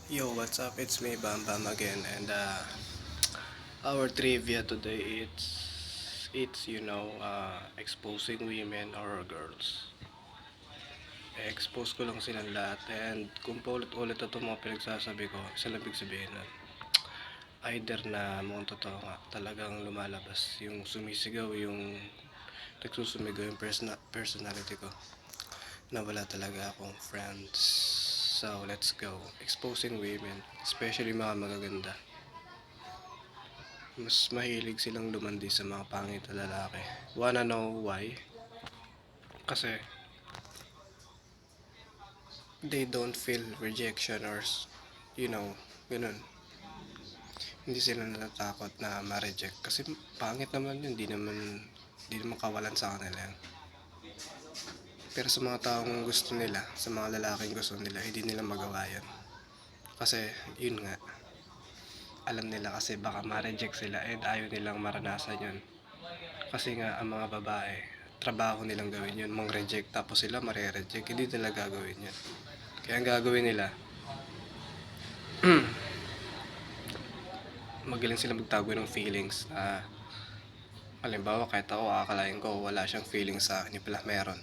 Yo, what's up? It's me, Bam Bam again, and our trivia today it's exposing women or girls. I-expose ko lang silang lahat, and kung paulit-ulit ito mga pinagsasabi ko, isa lang ibig sabihin nun. Either na mukhang totoo nga, talagang lumalabas yung sumisigaw, yung nagsusumigaw yung personality ko, na wala talaga akong friends. So, let's go. Exposing women, especially mga magaganda. Mas mahilig silang lumandi sa mga pangit na lalaki. Wanna know why? Kasi they don't feel rejection or ganun. Hindi sila natatakot na ma-reject kasi pangit naman yun, di naman kawalan sa kanila yan. Pero sa mga taong gusto nila, sa mga lalaking gusto nila, hindi nila magawa yan. Kasi yun nga, alam nila kasi baka ma-reject sila and ayaw nilang maranasan yun. Kasi nga ang mga babae, trabaho nilang gawin yun, mang-reject tapos sila mare-reject, hindi nila gagawin yun. Kaya ang gagawin nila, magaling sila magtago ng feelings na halimbawa kahit ako akalain ko wala siyang feelings sa akin, yung pala meron.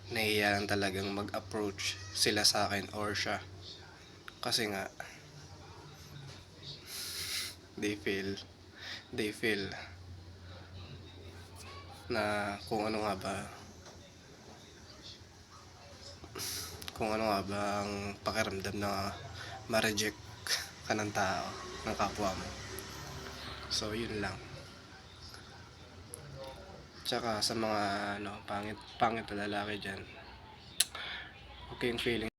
Nahiya lang talagang mag-approach sila sa akin or siya. Kasi nga, they feel, they feel na kung ano nga ba ang pakiramdam na ma-reject ka ng tao, ng kapwa mo. So, yun lang. Tsaka sa mga pangit na lalaki dyan, okay yung feeling